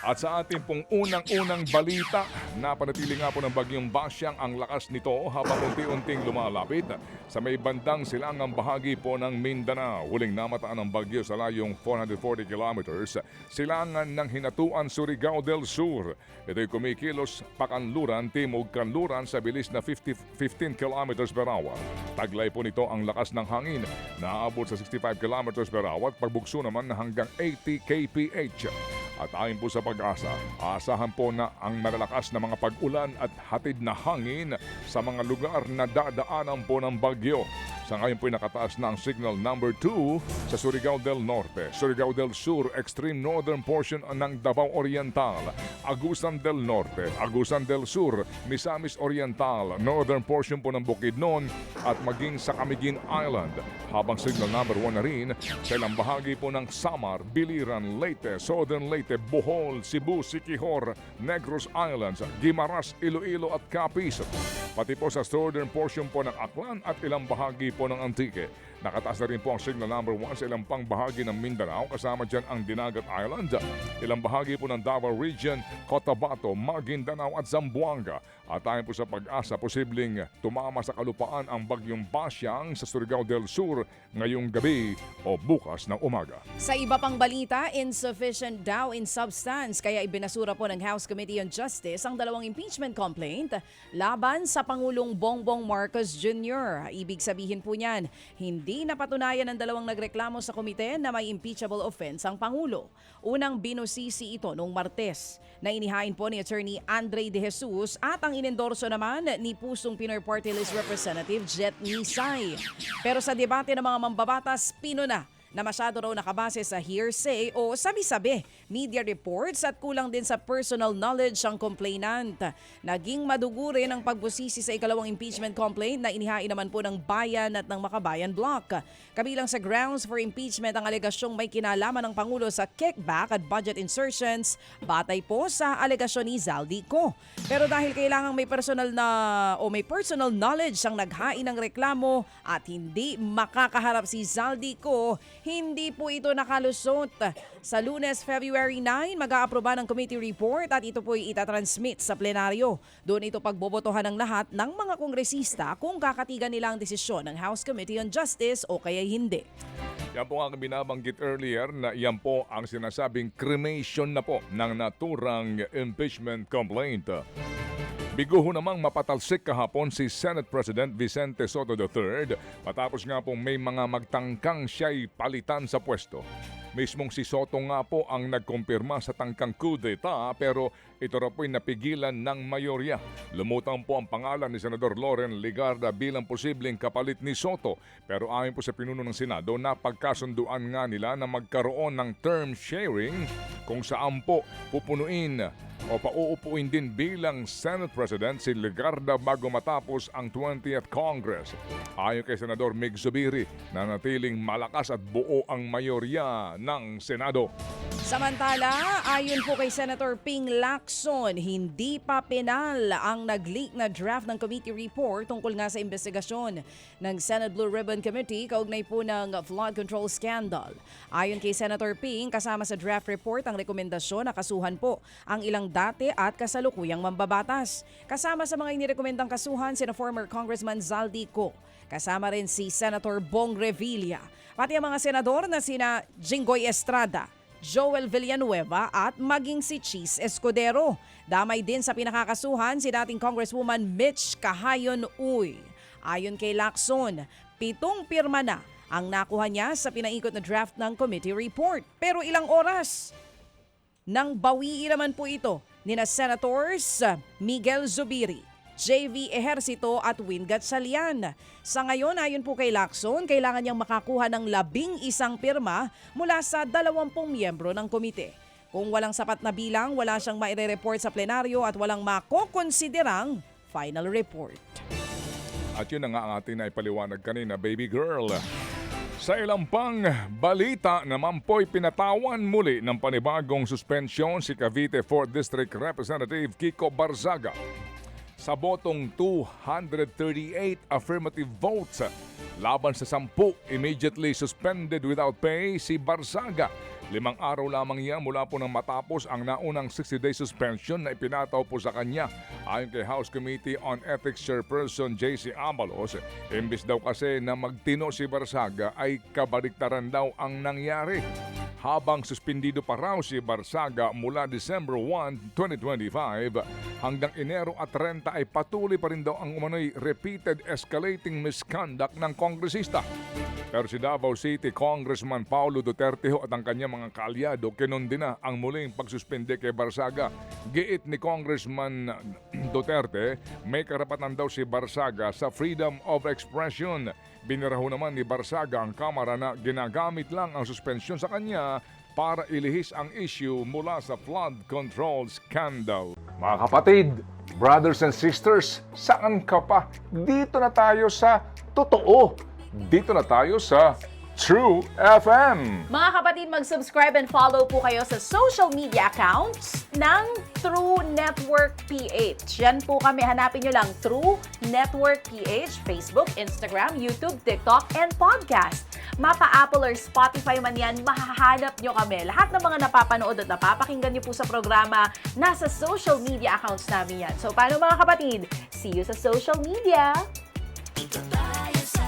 At sa ating pong unang-unang balita, napanatili nga po ng bagyong Basyang ang lakas nito habang unti-unting lumalapit sa may bandang silangang bahagi po ng Mindanao. Huling namataan ng bagyo sa layong 440 kilometers, silangan ng Hinatuan, Surigao del Sur. Ito'y kumikilos pakanluran, timog kanluran sa bilis na 15 kilometers per hour. Taglay po nito ang lakas ng hangin na aabot sa 65 kilometers per hour at pagbugso naman na hanggang 80 kph. At ayon po sa Pag-asa, asahan po na ang malalakas na mga pag-ulan at hatid na hangin sa mga lugar na dadaanan po ng bagyo. Sa ngayon po nakataas na ang signal number 2 sa Surigao del Norte, Surigao del Sur, extreme northern portion ng Davao Oriental, Agusan del Norte, Agusan del Sur, Misamis Oriental, northern portion po ng Bukidnon at maging sa Camiguin Island. Habang signal number 1 na rin sa ilang bahagi po ng Samar, Biliran, Leyte, Southern Leyte, Bohol, Cebu, Siquijor, Negros Islands, Guimaras, Iloilo at Capiz. Pati po sa southern portion po ng Aklan at ilang bahagi po ng Antique. Nakataas na rin po ang signal number 1 sa ilang pang bahagi ng Mindanao, kasama dyan ang Dinagat Island, ilang bahagi po ng Davao Region, Cotabato, Maguindanao at Zamboanga. At ayon po sa Pag-asa, posibleng tumama sa kalupaan ang bagyong Basyang sa Surigao del Sur ngayong gabi o bukas ng umaga. Sa iba pang balita, insufficient daw in substance kaya ibinasura po ng House Committee on Justice ang dalawang impeachment complaint laban sa Pangulong Bongbong Marcos Jr. Ibig sabihin po niyan, hindi napatunayan ng dalawang nagreklamo sa komite na may impeachable offense ang Pangulo. Unang binusisi ito noong Martes na inihain po ni Attorney Andre De Jesus at ang inendorso naman ni Pusong Pinoy Party List Representative Jet Nisay. Pero sa debate ng mga mambabatas, pinuna na masyado raw nakabase sa hearsay o sabi-sabi, media reports at kulang din sa personal knowledge ang complainant. Naging madugo rin ang pagbusisi sa ikalawang impeachment complaint na inihain naman po ng Bayan at ng Makabayan Bloc. Kabilang sa grounds for impeachment ang alegasyong may kinalaman ng Pangulo sa kickback at budget insertions batay po sa alegasyon ni Zaldico. Pero dahil kailangang may personal knowledge ang naghain ng reklamo at hindi makakaharap si Zaldico, hindi po ito nakalusot. Sa Lunes, February 9, mag-aaproba ng committee report at ito po'y itatransmit sa plenaryo. Doon ito pagbobotohan ng lahat ng mga kongresista kung kakatigan nila ang desisyon ng House Committee on Justice o kaya hindi. Yan po ang binabanggit earlier na yan po ang sinasabing cremation na po ng naturang impeachment complaint. Biguho namang mapatalsik kahapon si Senate President Vicente Soto III matapos nga pong may mga magtangkang siya'y palitan sa pwesto. Mismong si Soto nga po ang nagkumpirma sa tangkang coup d'etat pero ito raw po'y napigilan ng mayorya. Lumutang po ang pangalan ni Senador Loren Legarda bilang posibleng kapalit ni Soto pero ayon po sa pinuno ng Senado napagkasunduan nga nila na magkaroon ng term sharing kung saan po pupunuin o pauupuin din bilang Senate President si Legarda bago matapos ang 20th Congress. Ayon kay Senador Mig Zubiri, nanatiling malakas at buo ang mayorya ng Senado. Samantala, ayon po kay Senator Ping Lacson, hindi pa penal ang nag-leak na draft ng committee report tungkol nga sa investigasyon ng Senate Blue Ribbon Committee kaugnay po ng flood control scandal. Ayon kay Senator Ping, kasama sa draft report ang rekomendasyon na kasuhan po ang ilang dati at kasalukuyang mambabatas. Kasama sa mga inirekomendang kasuhan sina former Congressman Zaldico. Kasama rin si Senator Bong Revilla. Pati ang mga senador na sina Jinggoy Estrada, Joel Villanueva at maging si Cheese Escudero. Damay din sa pinakakasuhan si dating Congresswoman Mitch Cahayon Uy. Ayon kay Lacson, 7 pirma na ang nakuha niya sa pinaikot na draft ng committee report. Pero ilang oras nang bawiin naman po ito ni na Senators Miguel Zubiri, JV Ejercito at Win Gatchalian. Sa ngayon, ayon po kay Lacson, kailangan niyang makakuha ng 11 pirma mula sa 20 miyembro ng komite. Kung walang sapat na bilang, wala siyang maire-report sa plenaryo at walang makokonsiderang final report. At yun na nga ang ating naipaliwanag kanina, baby girl. Sa ilang pang balita naman po'y pinatawan muli ng panibagong suspensyon si Cavite 4th District Representative Kiko Barzaga. Sa botong 238 affirmative votes laban sa 10 immediately suspended without pay si Barzaga. 5 araw lamang yan mula po nang matapos ang naunang 60-day suspension na ipinataw po sa kanya. Ayon kay House Committee on Ethics Chairperson J.C. Abalos, imbis daw kasi na magtino si Barsaga ay kabaliktaran daw ang nangyari. Habang suspendido pa raw si Barsaga mula December 1, 2025 hanggang Enero at 30 ay patuloy pa rin daw ang umano'y repeated escalating misconduct ng kongresista. Pero si Davao City Congressman Paulo Duterte at ang kanyang mga kaalyado kinundi na ang muling pagsuspende kay Barsaga. Giit ni Congressman Duterte, may karapatan daw si Barsaga sa freedom of expression. Biniraho naman ni Barsaga ang Kamara na ginagamit lang ang suspensyon sa kanya para ilihis ang issue mula sa flood control scandal. Mga kapatid, brothers and sisters, saan ka pa? Dito na tayo sa totoo. Dito na tayo sa True FM. Mga kapatid, mag-subscribe and follow po kayo sa social media accounts ng True Network PH. Yan po kami. Hanapin nyo lang True Network PH, Facebook, Instagram, YouTube, TikTok, and podcast. Mapa Apple or Spotify man yan, mahahanap nyo kami. Lahat ng mga napapanood at napapakinggan nyo po sa programa, nasa social media accounts namin yan. So, paano mga kapatid? See you sa social media! Ito tayo sa